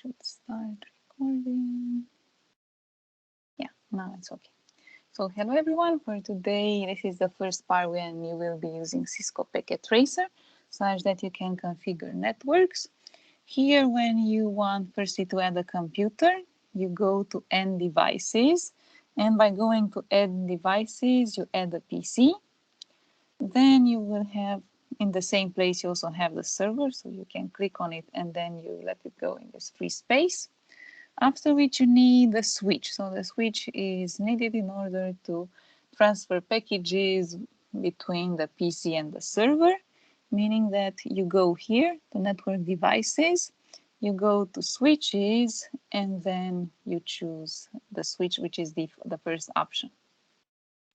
should start recording. Yeah, now it's okay. So hello everyone, for today this is the first part when you will be using Cisco Packet Tracer such that you can configure networks. Here when you want firstly to add a computer, you go to Add Devices, and by going to Add Devices you add a PC. Then you will have in the same place you also have the server, so you can click on it and then you let it go in this free space. After which you need the switch. So the switch is needed in order to transfer packages between the PC and the server, meaning that you go here to network devices, you go to switches, and then you choose the switch, which is the first option.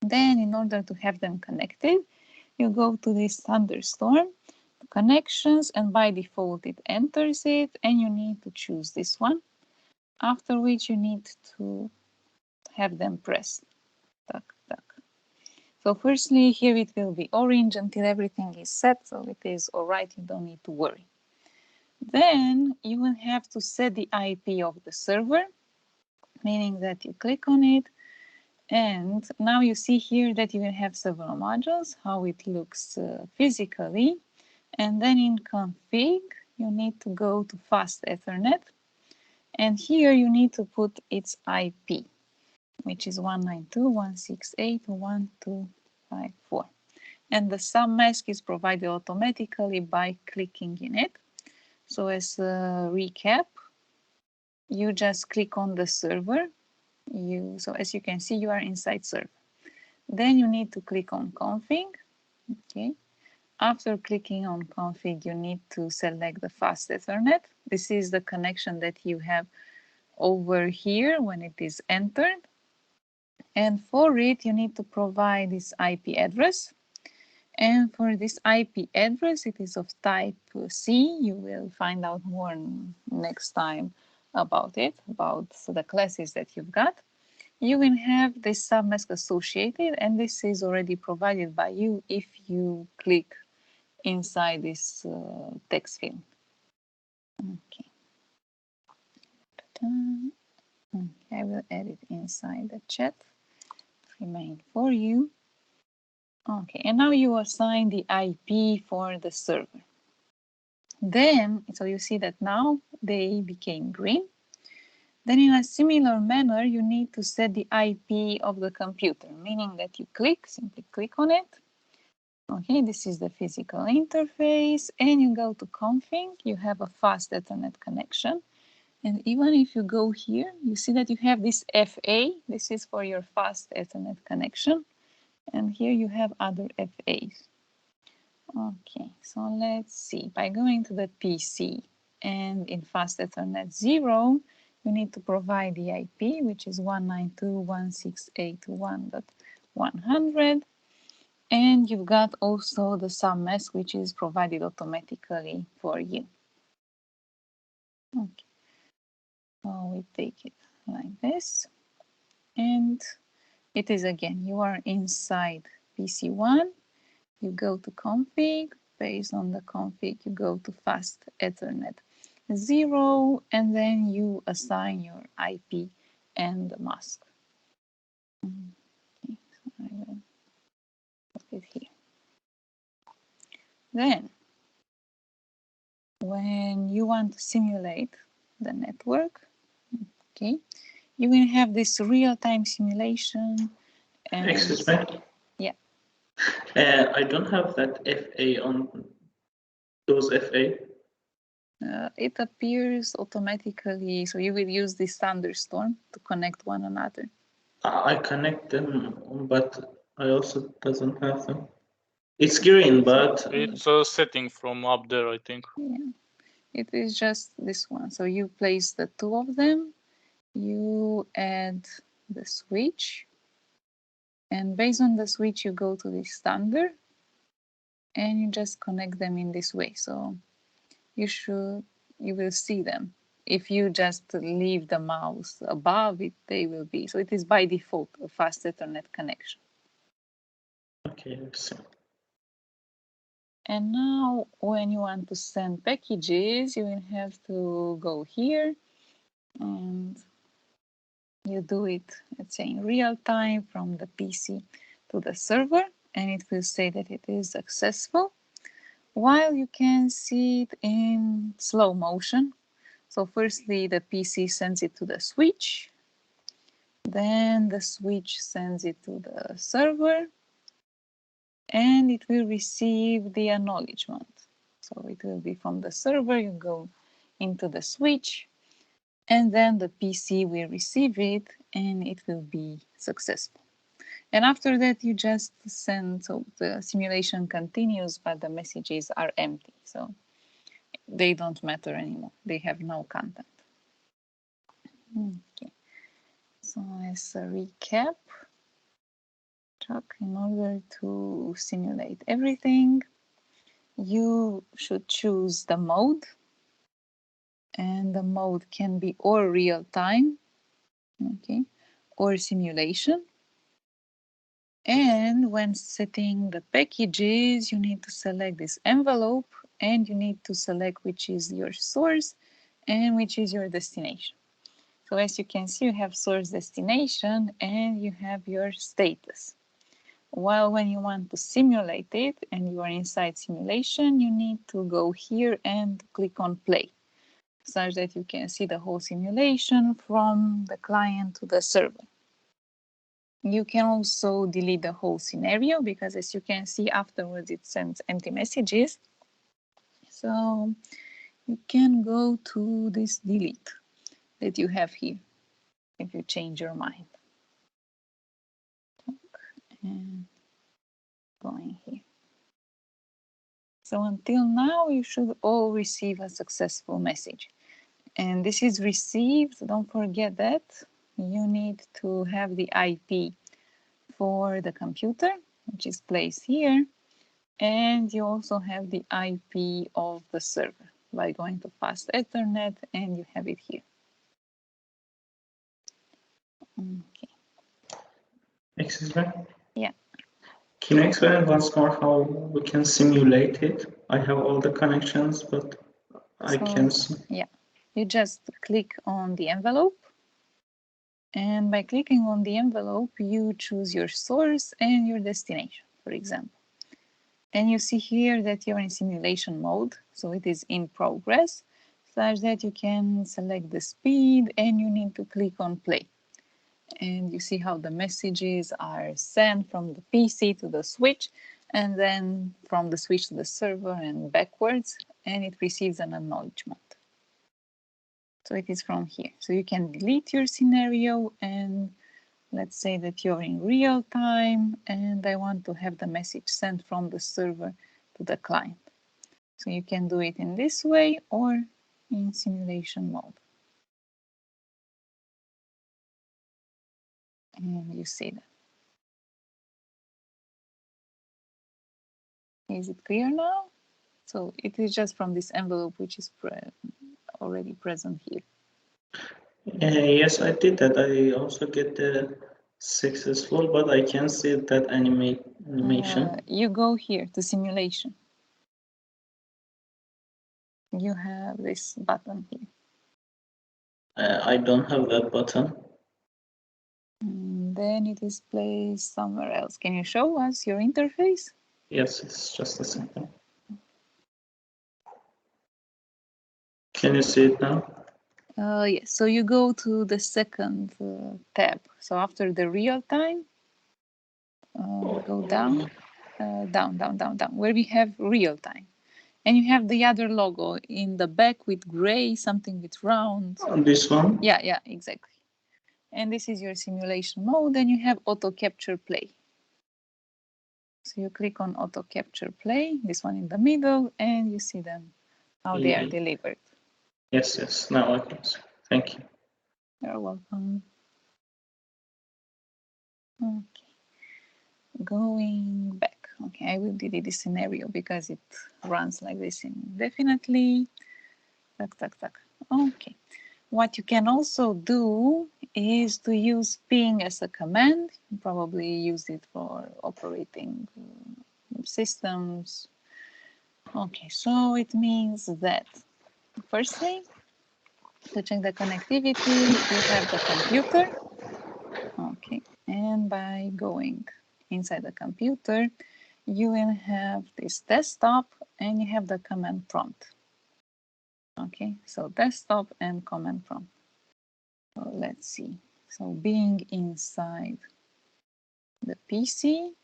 Then in order to have them connected, you go to this thunderstorm connections, and by default it enters it, and you need to choose this one, after which you need to have them pressed. Tuck, tuck. So firstly here it will be orange until everything is set, so it is all right, you don't need to worry. Then you will have to set the IP of the server, meaning that you click on it, and now you see here that you will have several modules, how it looks physically. And then in config, you need to go to fast Ethernet. And here you need to put its IP, which is 192.168.1.254. And the submask is provided automatically by clicking in it. So as a recap, you just click on the server. So as you can see, you are inside server. Then you need to click on config. Okay. After clicking on config, you need to select the fast Ethernet. This is the connection that you have over here when it is entered. And for it, you need to provide this IP address. And for this IP address, it is of type C. You will find out more next time about it, about the classes that you've got. You will have this submask associated, and this is already provided by you if you click inside this text field. Okay. I will add it inside the chat. Remain for you. Okay, and now you assign the IP for the server. Then, so you see that now they became green. Then in a similar manner, you need to set the IP of the computer, meaning that you simply click on it. Okay, this is the physical interface, and you go to config, you have a fast Ethernet connection. And even if you go here, you see that you have this FA, this is for your fast Ethernet connection. And here you have other FAs. Okay, so let's see. By going to the PC and in fast Ethernet 0, you need to provide the IP, which is 192.168.1.100. And you've got also the submask, which is provided automatically for you. Okay, so we take it like this. And it is again, you are inside PC1, you go to config, based on the config, you go to fast Ethernet 0, and then you assign your IP and the mask. Okay, so I will put it here. Then, when you want to simulate the network, okay, you will have this real-time simulation. And excuse me? Yeah. I don't have that FA on those FA. It appears automatically, so you will use this thunderstorm to connect one another. I connect them, but I also doesn't have them. It's green, but it's a setting from up there, I think. Yeah, it is just this one. So you place the two of them, you add the switch, and based on the switch, you go to this thunder, and you just connect them in this way. So you will see them. If you just leave the mouse above it, they will be. So it is by default a fast Ethernet connection. Okay, so. And now when you want to send packages, you will have to go here and you do it, let's say, in real time from the PC to the server, and it will say that it is successful, while you can see it in slow motion. So firstly, the PC sends it to the switch, then the switch sends it to the server, and it will receive the acknowledgement. So it will be from the server, you go into the switch, and then the PC will receive it, and it will be successful. And after that, you just send, so the simulation continues, but the messages are empty. So they don't matter anymore. They have no content. Okay. So as a recap, in order to simulate everything, you should choose the mode, and the mode can be or real time, okay, or simulation. And when setting the packages, you need to select this envelope, and you need to select which is your source and which is your destination. So as you can see, you have source, destination, and you have your status. While when you want to simulate it and you are inside simulation, you need to go here and click on play, such that you can see the whole simulation from the client to the server. You can also delete the whole scenario, because as you can see afterwards it sends empty messages. So you can go to this delete that you have here if you change your mind. And going here. So until now, you should all receive a successful message. And this is received, don't forget that you need to have the IP for the computer, which is placed here. And you also have the IP of the server by going to fast Ethernet, and you have it here. Okay. Excuse me? Yeah. Can you explain once more how we can simulate it? I have all the connections, but I can't see. Yeah, you just click on the envelope, and by clicking on the envelope, you choose your source and your destination, for example. And you see here that you're in simulation mode, so it is in progress, such that you can select the speed and you need to click on play. And you see how the messages are sent from the PC to the switch, and then from the switch to the server and backwards, and it receives an acknowledgement. So it is from here. So you can delete your scenario, and let's say that you're in real time and I want to have the message sent from the server to the client. So you can do it in this way or in simulation mode. And you see that. Is it clear now? So it is just from this envelope, which is already present here. Yes, I did that. I also get the successful, but I can't see that animation. You go here to simulation. You have this button here. I don't have that button. And then it is placed somewhere else. Can you show us your interface? Yes, it's just a second. Can you see it now? Yes, so you go to the second tab. So after the real time, go down, down, where we have real time. And you have the other logo in the back with gray, something with round. This one? Yeah, exactly. And this is your simulation mode, and you have auto capture play. So you click on auto capture play, this one in the middle, and you see them, how they are delivered. Yes, now I can see. Thank you. You're welcome. Okay, going back. Okay, I will delete this scenario because it runs like this indefinitely. Tuck. Okay. What you can also do is to use ping as a command. You probably use it for operating systems. Okay, so it means that firstly, To check the connectivity, you have the computer. Okay, and by going inside the computer, you will have this desktop and you have the command prompt. Okay, so desktop and command prompt. So let's see. So being inside the PC,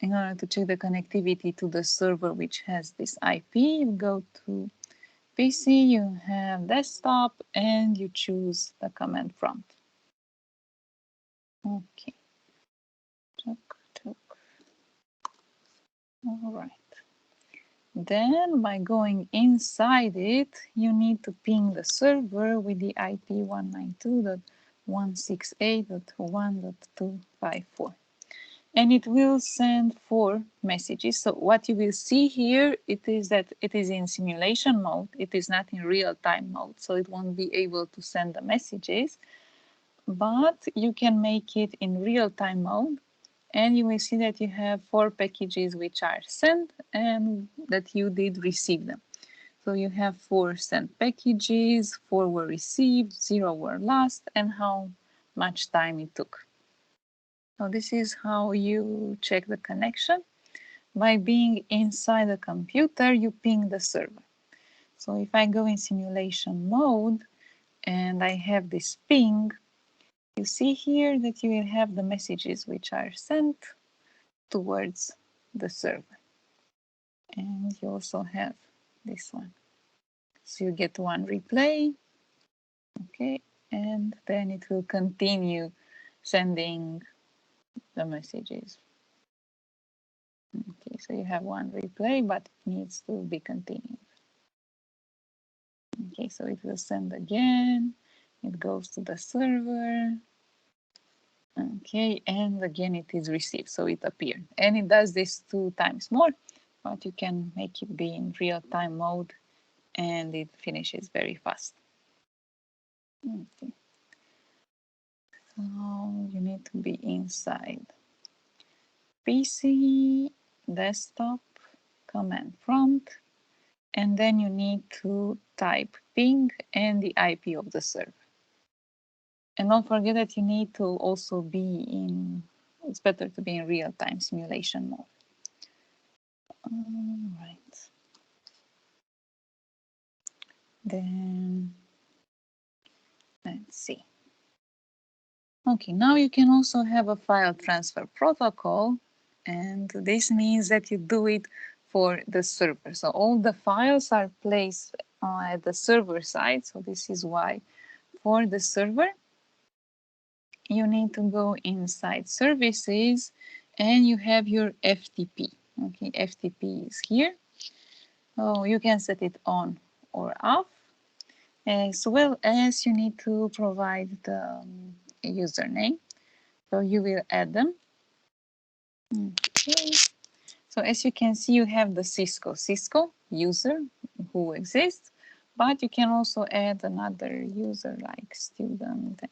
in order to check the connectivity to the server which has this IP, you go to PC, you have desktop, and you choose the command prompt. Okay. All right. Then by going inside it, you need to ping the server with the IP 192.168.1.254. And it will send 4 messages. So what you will see here, it is that it is in simulation mode. It is not in real-time mode, so it won't be able to send the messages. But you can make it in real-time mode, and you will see that you have 4 packages which are sent and that you did receive them. So you have 4 sent packages, 4 were received, 0 were lost, and how much time it took. So this is how you check the connection. By being inside the computer, you ping the server. So if I go in simulation mode and I have this ping, you see here that you will have the messages which are sent towards the server. And you also have this one. So you get one replay, okay, and then it will continue sending the messages. Okay, so you have one replay, but it needs to be continued. Okay, so it will send again, it goes to the server, okay, and again it is received, so it appeared. And it does this 2 times more, but you can make it be in real-time mode and it finishes very fast. Okay. So you need to be inside PC, desktop, command prompt, and then you need to type ping and the IP of the server. And don't forget that you need to also be in, it's better to be in real-time simulation mode. All right. Then, let's see. Okay, now you can also have a file transfer protocol, and this means that you do it for the server. So all the files are placed at the server side. So this is why for the server, you need to go inside services and you have your FTP. Okay, FTP is here. So you can set it on or off, as well as you need to provide the username. So you will add them. Okay. So as you can see, you have the Cisco user who exists, but you can also add another user like student,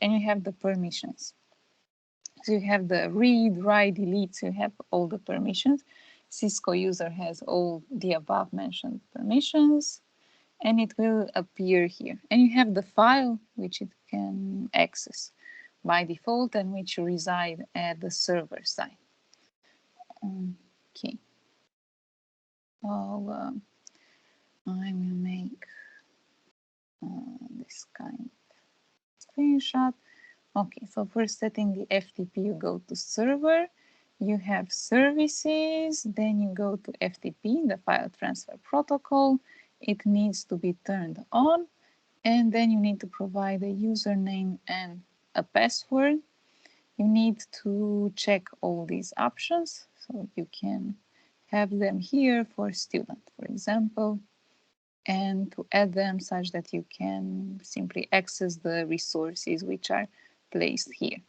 and you have the permissions. So you have the read, write, delete, so you have all the permissions. Cisco user has all the above mentioned permissions, and it will appear here. And you have the file which it can access by default and which reside at the server side. Okay. So I will make this kind of screenshot. Okay, so for setting the FTP, you go to server, you have services, then you go to FTP, the file transfer protocol. It needs to be turned on, and then you need to provide a username and a password. You need to check all these options, so you can have them here for student, for example, and to add them such that you can simply access the resources which are placed here.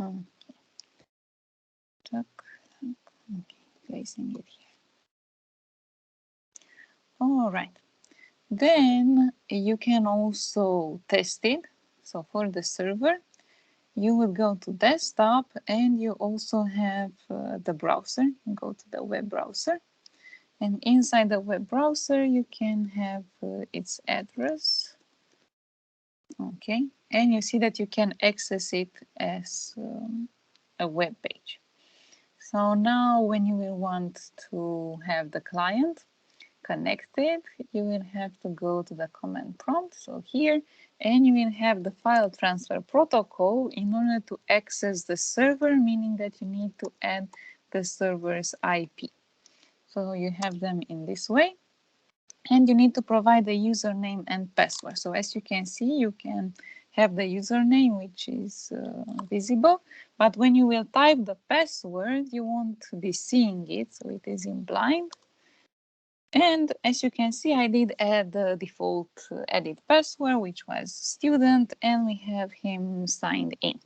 Okay, placing it here. All right. Then you can also test it. So for the server, you will go to desktop and you also have the browser. You go to the web browser And inside the web browser, you can have its address. Okay, and you see that you can access it as a web page. So now when you will want to have the client connected, you will have to go to the command prompt, so here, and you will have the file transfer protocol in order to access the server, meaning that you need to add the server's IP. So you have them in this way, and you need to provide the username and password. So as you can see, you can have the username, which is visible, but when you will type the password, you won't be seeing it, so it is in blind. And as you can see, I did add the default edit password, which was student, and we have him signed in.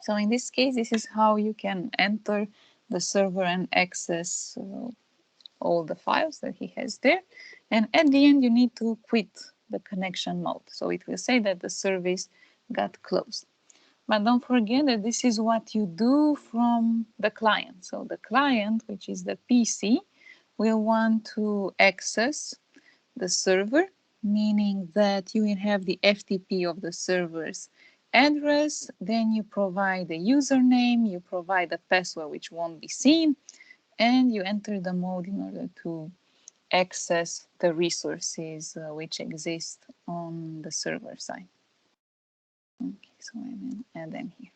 So in this case, this is how you can enter the server and access all the files that he has there. And at the end, you need to quit the connection mode. So it will say that the service got closed. But don't forget that this is what you do from the client. So the client, which is the PC, will want to access the server, meaning that you will have the FTP of the server's address, then you provide the username, you provide the password which won't be seen, and you enter the mode in order to access the resources which exist on the server side. Okay, so I will add them here.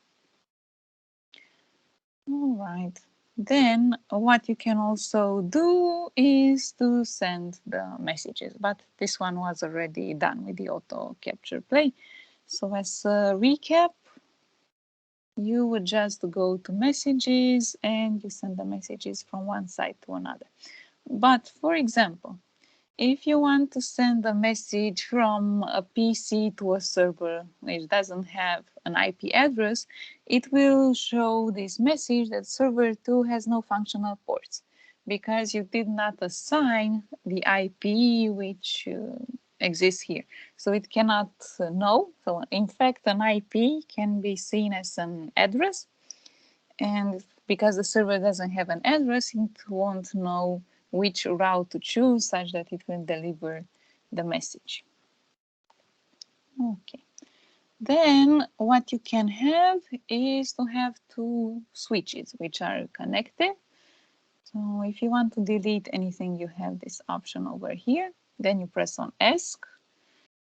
All right. Then what you can also do is to send the messages, but this one was already done with the auto capture play. So as a recap, you would just go to messages and you send the messages from one side to another. But for example, if you want to send a message from a PC to a server which doesn't have an IP address, it will show this message that server 2 has no functional ports because you did not assign the IP which exists here. So it cannot know. So in fact, an IP can be seen as an address, and because the server doesn't have an address, it won't know which route to choose such that it will deliver the message. Okay. Then what you can have is to have two switches which are connected. So if you want to delete anything, you have this option over here. Then you press on ESC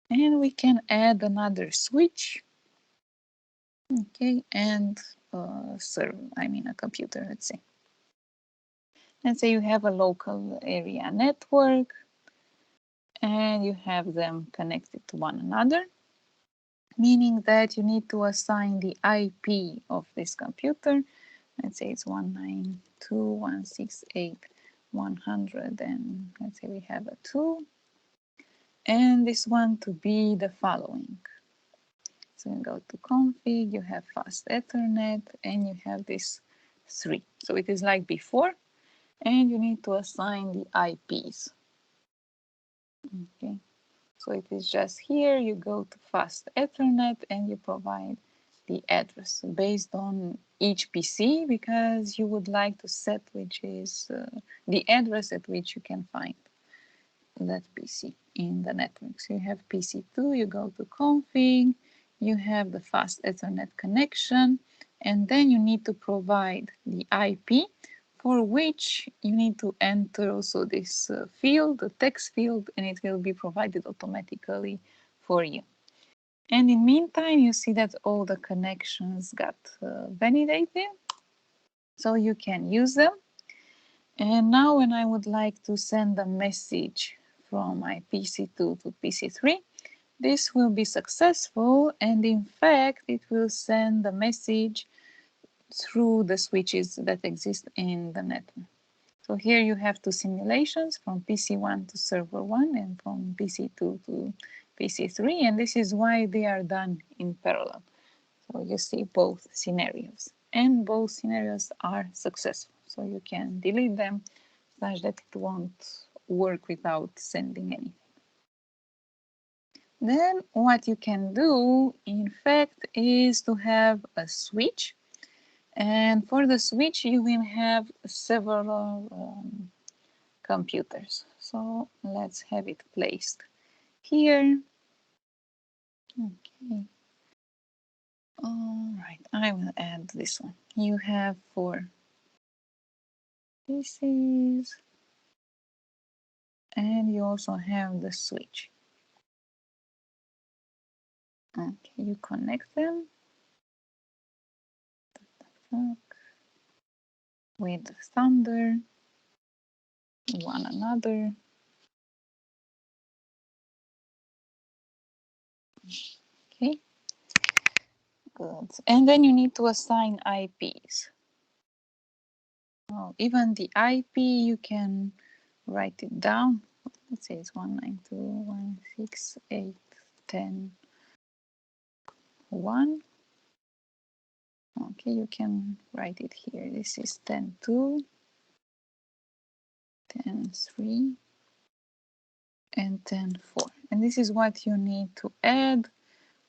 and we can add another switch. Okay, and a computer, let's say. Let's say you have a local area network and you have them connected to one another, meaning that you need to assign the IP of this computer. Let's say it's 192.168.100, and let's say we have a 2, and this one to be the following. So you go to config, you have fast Ethernet, and you have this 3. So it is like before, and you need to assign the IPs. Okay, so it is just here, you go to fast Ethernet and you provide the address based on each PC because you would like to set which is the address at which you can find that PC in the network. So you have PC2, you go to config, you have the fast Ethernet connection, and then you need to provide the IP for which you need to enter also this field, the text field, and it will be provided automatically for you. And in meantime, you see that all the connections got validated, so you can use them. And now when I would like to send a message from my PC2 to PC3, this will be successful, and in fact, it will send the message through the switches that exist in the network. So here you have two simulations from PC1 to server 1 and from PC2 to PC3, and this is why they are done in parallel. So you see both scenarios, and both scenarios are successful. So you can delete them such that it won't work without sending anything. Then what you can do, in fact, is to have a switch. And for the switch, you will have several computers. So let's have it placed here. Okay. All right, I will add this one. You have 4 pieces, and you also have the switch. Okay, you connect them with thunder, one another. Okay, good. And then you need to assign IPs. Oh, even the IP you can write it down. Let's say it's 192.168.10.1. Okay, you can write it here. This is 10.2, 10.3, and 10.4. And this is what you need to add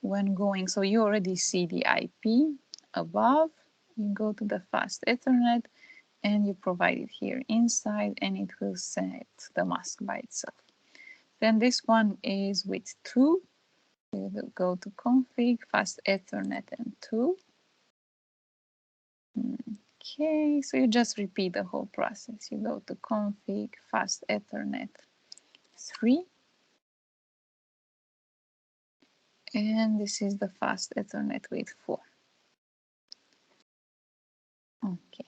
when going. So you already see the IP above. You go to the fast Ethernet and you provide it here inside, and it will set the mask by itself. Then this one is with 2. You will go to config, fast Ethernet, and 2. Okay, so you just repeat the whole process. You go to config, fast Ethernet 3. And this is the fast Ethernet with 4. Okay.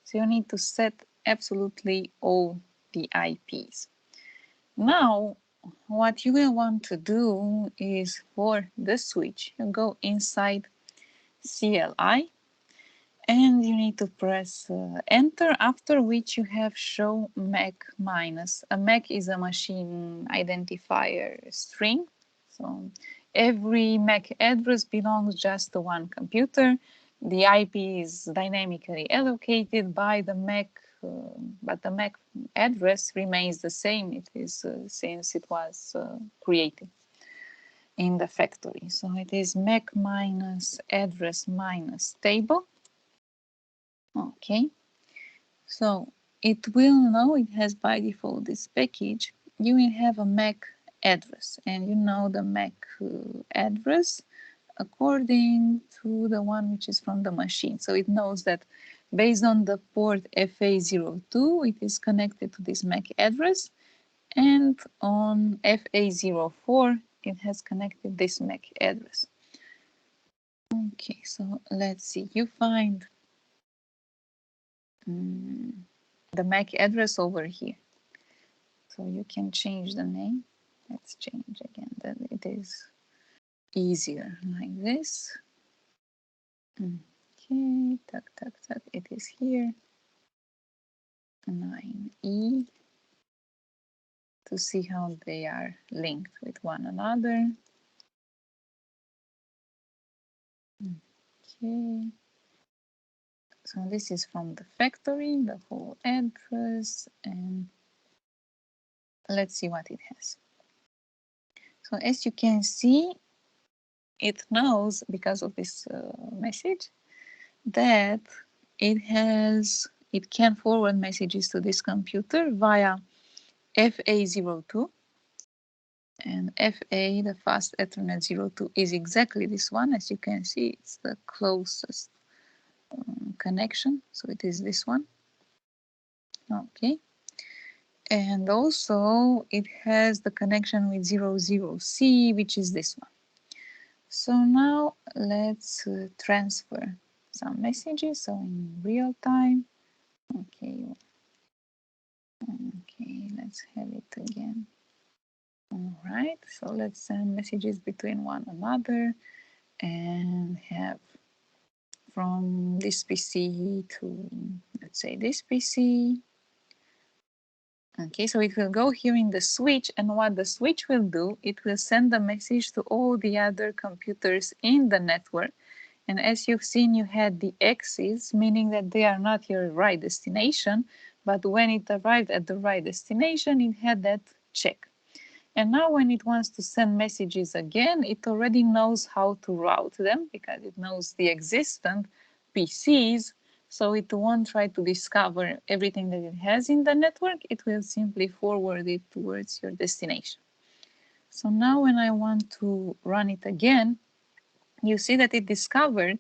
So you need to set absolutely all the IPs. Now, what you will want to do is for the switch, you go inside CLI and you need to press enter, after which you have show MAC minus. A MAC is a machine identifier string. So every MAC address belongs just to one computer. The IP is dynamically allocated by the MAC, but the MAC address remains the same. It is since it was created in the factory. So it is MAC minus address minus table. Okay, so it will know, it has by default this package. You will have a MAC address, and you know the MAC address according to the one which is from the machine. So it knows that based on the port FA02, it is connected to this MAC address, and on FA04, it has connected this MAC address. Okay, so let's see. You find the MAC address over here. So you can change the name. Let's change again that it is easier like this. Okay, tuck, tuck, tuck. It is here. 9E to see how they are linked with one another. Okay. So this is from the factory, the whole address, and let's see what it has. So as you can see, it knows, because of this message, that it can forward messages to this computer via FA02, and FA, the fast Ethernet 02, is exactly this one. As you can see, it's the closest connection, so it is this one. Okay, and also it has the connection with 00C, which is this one. So now let's transfer some messages, so in real time. Okay, let's have it again. All right, so let's send messages between one another and have from this PC to, let's say, this PC. Okay, so it will go here in the switch, and what the switch will do, it will send a message to all the other computers in the network. And as you've seen, you had the X's, meaning that they are not your right destination, but when it arrived at the right destination, it had that check. And now when it wants to send messages again, it already knows how to route them because it knows the existent PCs So it won't try to discover everything that it has in the network. It will simply forward it towards your destination. So now when I want to run it again, you see that it discovered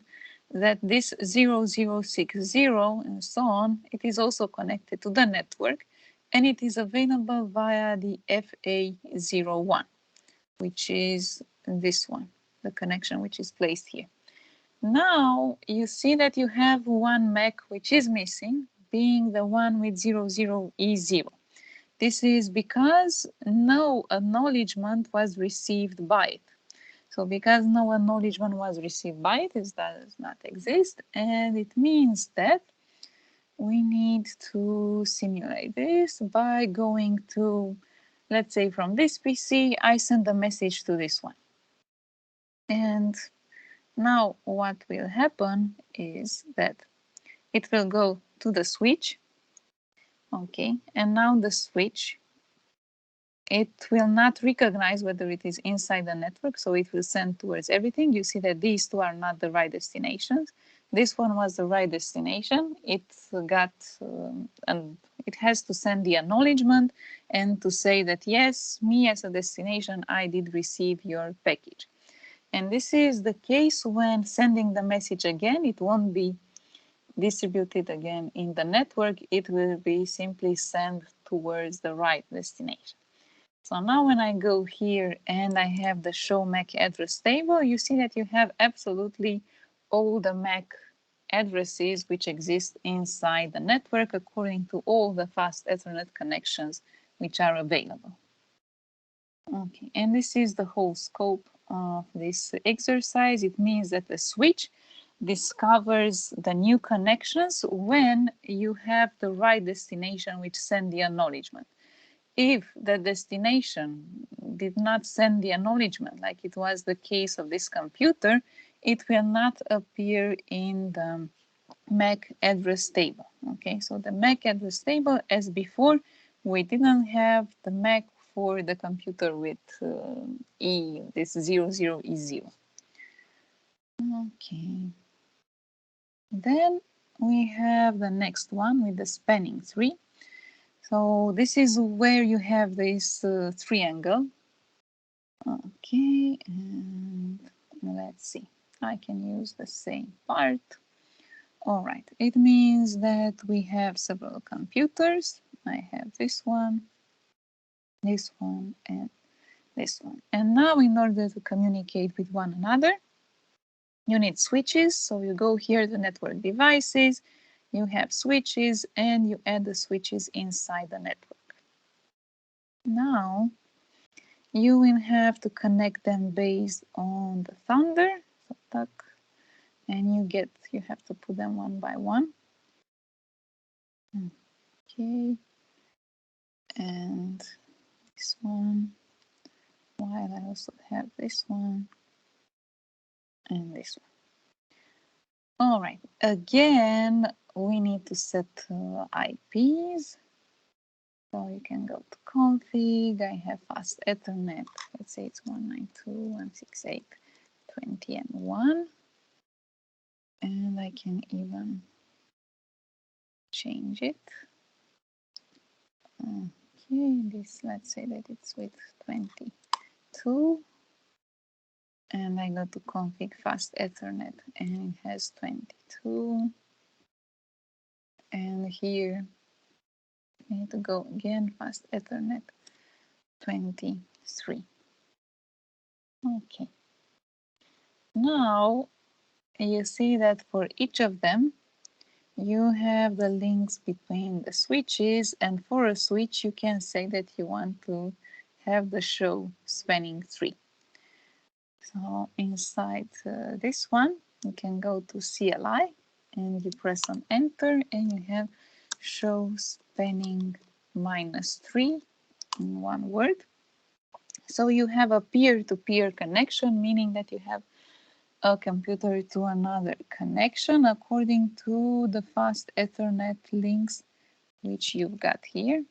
that this 0060 and so on, it is also connected to the network, and it is available via the FA01, which is this one, the connection which is placed here. Now you see that you have one MAC which is missing, being the one with 00E0. This is because no acknowledgement was received by it. So because no acknowledgement was received by it, it does not exist, and it means that we need to simulate this by going to, let's say from this PC, I send a message to this one. And now what will happen is that it will go to the switch, okay, and now the switch, it will not recognize whether it is inside the network, so it will send towards everything. You see that these two are not the right destinations. This one was the right destination. It got, and it has to send the acknowledgement and to say that, yes, me as a destination, I did receive your package. And this is the case when sending the message again, it won't be distributed again in the network. It will be simply sent towards the right destination. So now when I go here and I have the show MAC address table, you see that you have absolutely all the MAC addresses which exist inside the network according to all the fast Ethernet connections which are available. Okay, and this is the whole scope of this exercise. It means that the switch discovers the new connections when you have the right destination which send the acknowledgement. If the destination did not send the acknowledgement, like it was the case of this computer, it will not appear in the MAC address table. Okay, so the MAC address table, as before, we didn't have the MAC for the computer with this 00E0. Okay, then we have the next one with the spanning tree. So this is where you have this triangle. Okay, and let's see. I can use the same part. All right, it means that we have several computers. I have this one, and this one. And now in order to communicate with one another, you need switches. So you go here to network devices, you have switches, and you add the switches inside the network. Now you will have to connect them based on the thunder. So tuck, and you have to put them one by one. Okay, and this one, while I also have this one and this one. All right, again, we need to set IPs. So you can go to config. I have fast Ethernet. Let's say it's 192.168.20 and 1. And I can even change it. Okay, this, let's say that it's with 22. And I go to config fast Ethernet and it has 22. And here I need to go again, fast Ethernet 23. Okay. Now you see that for each of them, you have the links between the switches, and for a switch, you can say that you want to have the show spanning tree. So inside this one, you can go to CLI and you press on enter and you have show spanning -3 in one word. So you have a peer-to-peer connection, meaning that you have a computer to another connection according to the fast Ethernet links which you've got here,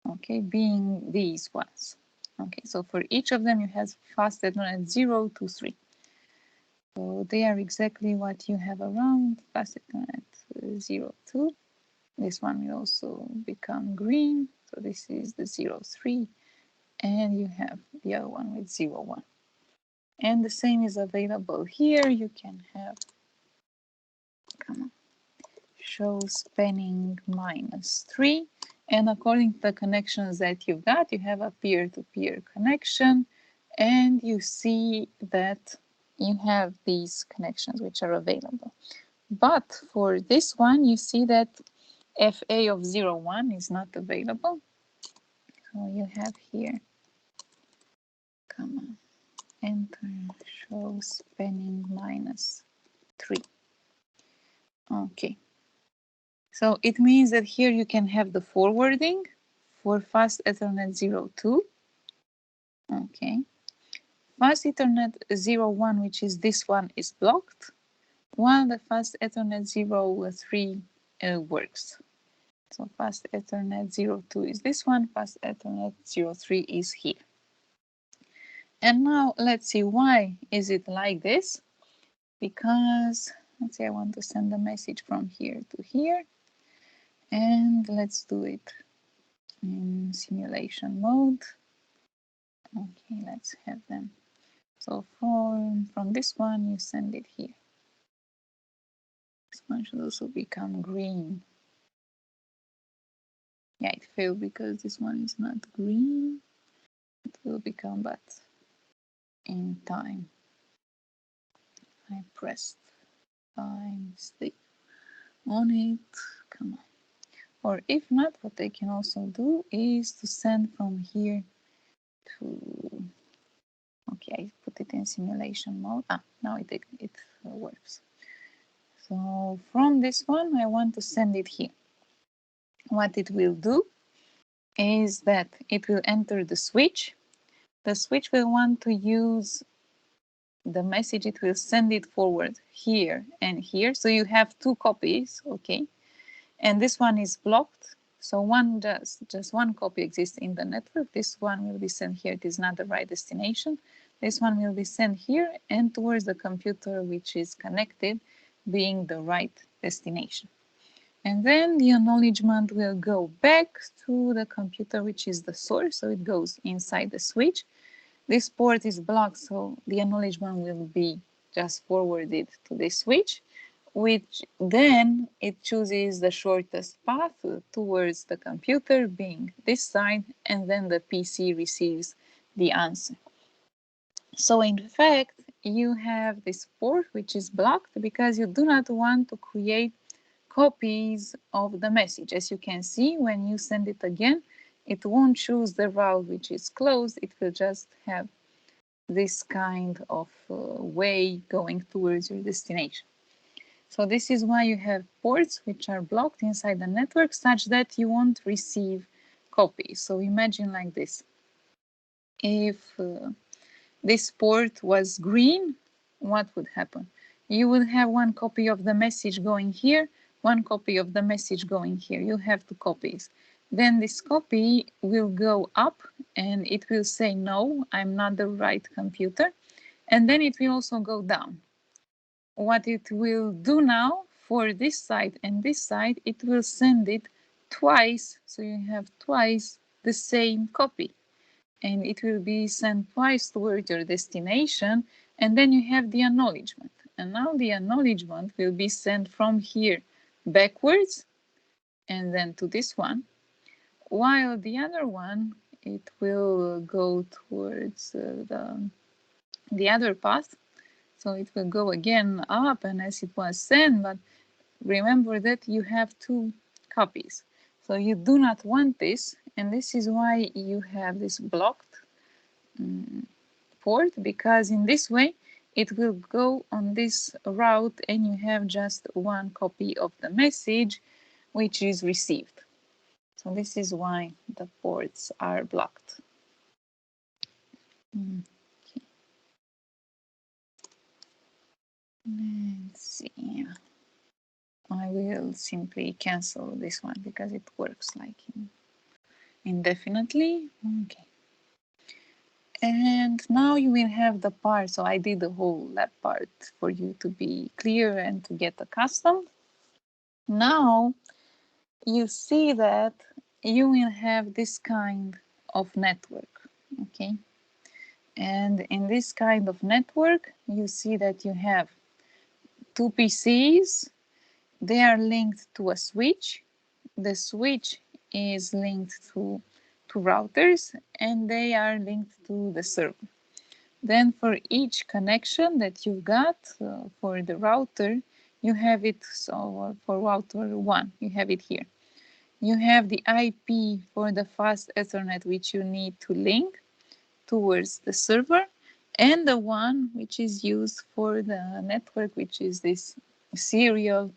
okay, being these ones. Okay, so for each of them you have fast Ethernet 0 to 3. So they are exactly what you have around fast Ethernet 02. This one will also become green. So this is the 03. And you have the other one with 01. And the same is available here. You can have, come on, show spanning -3. And according to the connections that you've got, you have a peer-to-peer connection. And you see that you have these connections which are available. But for this one, you see that FA of 01 is not available. So you have here, come on, enter, show spanning -3. Okay. So it means that here you can have the forwarding for fast Ethernet 02. Okay. Fast Ethernet 01, which is this one, is blocked, while the fast Ethernet 03 works. So fast Ethernet 02 is this one, fast Ethernet 03 is here. And now let's see, why is it like this? Because let's say I want to send a message from here to here, and let's do it in simulation mode. Okay, let's have them. So from this one, you send it here. This one should also become green. Yeah, it failed because this one is not green. It will become, but in time. I pressed time, stay on it. Come on. Or if not, what I can also do is to send from here to, okay, I put it in simulation mode. Now it works. So from this one, I want to send it here. What it will do is that it will enter the switch. The switch will want to use the message. It will send it forward here and here. So you have two copies, okay? And this one is blocked. So just one copy exists in the network. This one will be sent here. It is not the right destination. This one will be sent here and towards the computer which is connected, being the right destination. And then the acknowledgement will go back to the computer which is the source. So it goes inside the switch. This port is blocked, so the acknowledgement will be just forwarded to this switch, which then it chooses the shortest path towards the computer, being this side, and then the PC receives the answer. So in fact, you have this port which is blocked because you do not want to create copies of the message. As you can see, when you send it again, it won't choose the route which is closed. It will just have this kind of way going towards your destination. So this is why you have ports which are blocked inside the network such that you won't receive copies. So imagine like this. If this port was green, what would happen? You would have one copy of the message going here, one copy of the message going here. You have two copies. Then this copy will go up and it will say, no, I'm not the right computer. And then it will also go down. What it will do now for this side and this side, it will send it twice. So you have twice the same copy. And it will be sent twice toward your destination. And then you have the acknowledgement. And now the acknowledgement will be sent from here backwards and then to this one. While the other one, it will go towards the other path. So it will go again up and as it was sent, but remember that you have two copies. So you do not want this, and this is why you have this blocked port, because in this way it will go on this route and you have just one copy of the message which is received. So this is why the ports are blocked. Okay. Let's see. I will simply cancel this one because it works like indefinitely. Okay. And now you will have the part. So I did the whole lab part for you to be clear and to get accustomed. Now you see that you will have this kind of network, okay? And in this kind of network, you see that you have two PCs. They are linked to a switch. The switch is linked to routers, and they are linked to the server. Then for each connection that you've got for the router, you have it, so for router 1, you have it here. You have the IP for the fast Ethernet which you need to link towards the server, and the one which is used for the network, which is this serial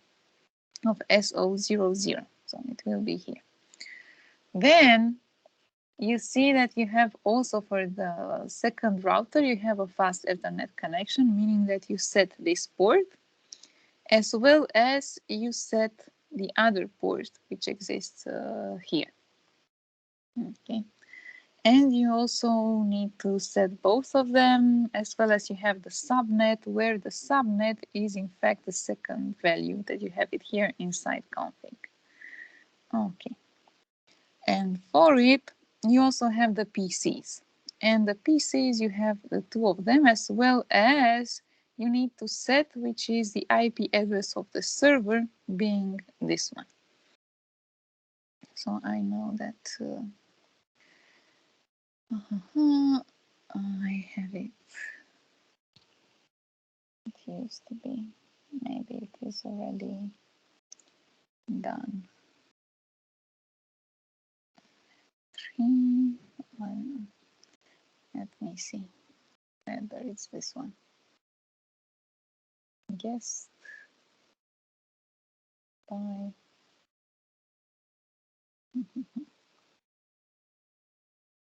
of SO00. So it will be here. Then you see that you have also for the second router, you have a fast Ethernet connection, meaning that you set this port as well as you set the other port which exists here. Okay. And you also need to set both of them, as well as you have the subnet, where the subnet is in fact the second value that you have it here inside config. Okay. And for it, you also have the PCs. And the PCs, you have the two of them, as well as you need to set which is the IP address of the server, being this one. So I know that I have it. It used to be. Maybe it is already done. 3, 1. Let me see whether it's this one. Guest by.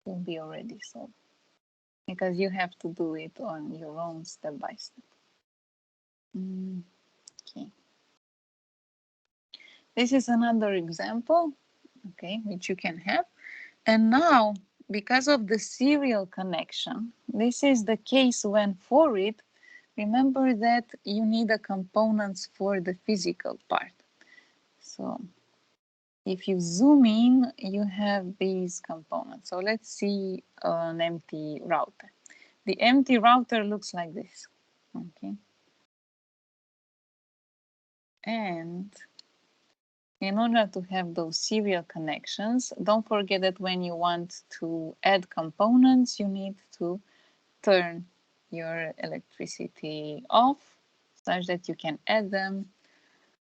Will be already solved because you have to do it on your own step by step. Okay. This is another example, okay, which you can have. And now, because of the serial connection, this is the case when for it, remember that you need the components for the physical part. So if you zoom in, you have these components. So let's see an empty router. The empty router looks like this, okay? And in order to have those serial connections, don't forget that when you want to add components, you need to turn your electricity off such that you can add them.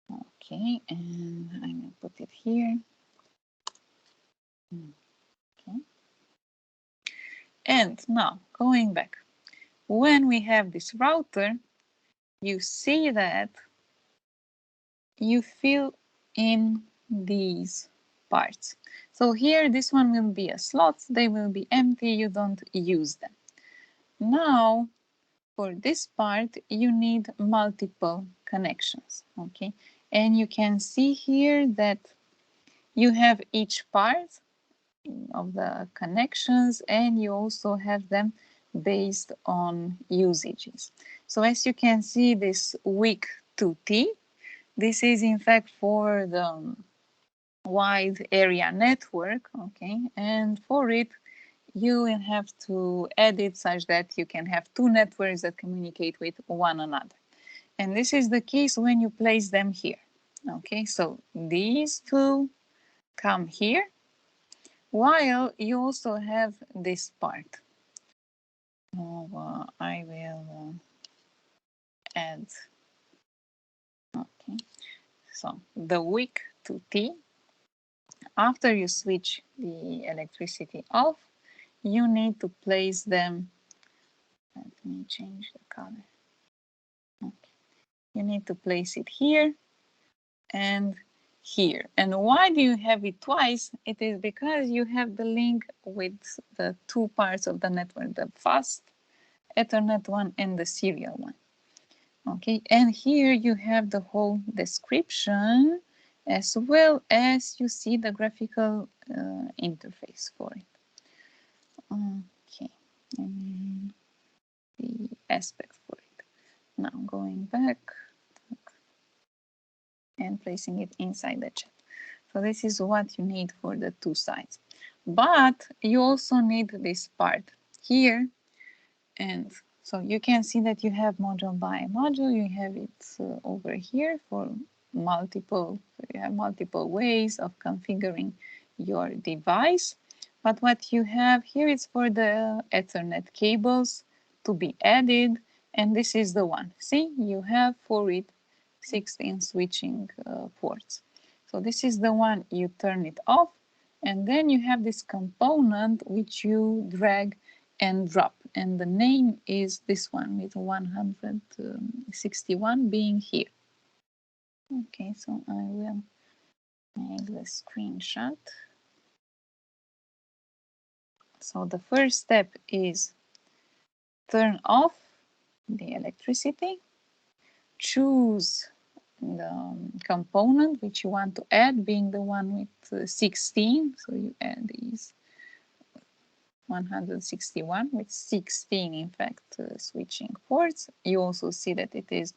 Okay, and I'm going to put it here. Okay. And now, going back, when we have this router, you see that you fill in these parts. So here, this one will be a slot. They will be empty. You don't use them. Now, for this part, you need multiple connections, okay? And you can see here that you have each part of the connections, and you also have them based on usages. So as you can see, this weak 2T, this is in fact for the wide area network, okay? And for it, you will have to edit such that you can have two networks that communicate with one another. And this is the case when you place them here. Okay, so these two come here, while you also have this part. I will add, okay, so the weak to T. After you switch the electricity off, you need to place them. Let me change the color. Okay. You need to place it here and here. And why do you have it twice? It is because you have the link with the two parts of the network, the fast Ethernet one and the serial one. Okay, and here you have the whole description as well as you see the graphical interface for it. Okay. and the aspect for it. Now going back and placing it inside the chat. So this is what you need for the two sides. But you also need this part here. And so you can see that you have module by module. You have it over here for multiple, you have multiple ways of configuring your device. But what you have here is for the Ethernet cables to be added. And this is the one. See, you have for it 16 switching ports. So this is the one you turn it off. And then you have this component which you drag and drop. And the name is this one with 161 being here. Okay, so I will make the screenshot. So the first step is turn off the electricity, choose the component which you want to add, being the one with 16. So you add these 161 with 16, in fact, switching ports. You also see that it is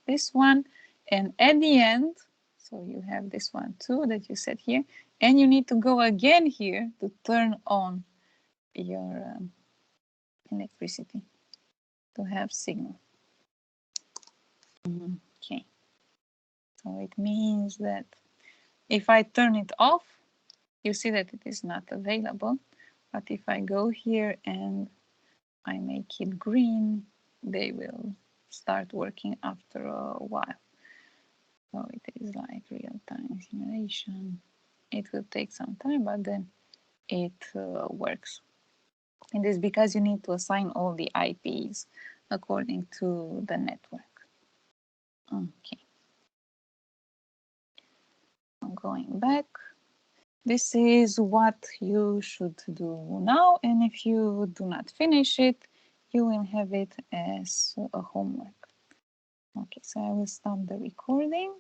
this one. And at the end, so you have this one too that you set here. And you need to go again here to turn on your electricity to have signal. Okay. So it means that if I turn it off, you see that it is not available. But if I go here and I make it green, they will start working after a while. So it is like real-time simulation. It will take some time, but then it works. And it's because you need to assign all the IPs according to the network. Okay. I'm going back. This is what you should do now, and if you do not finish it, you will have it as a homework. Okay, so I will stop the recording.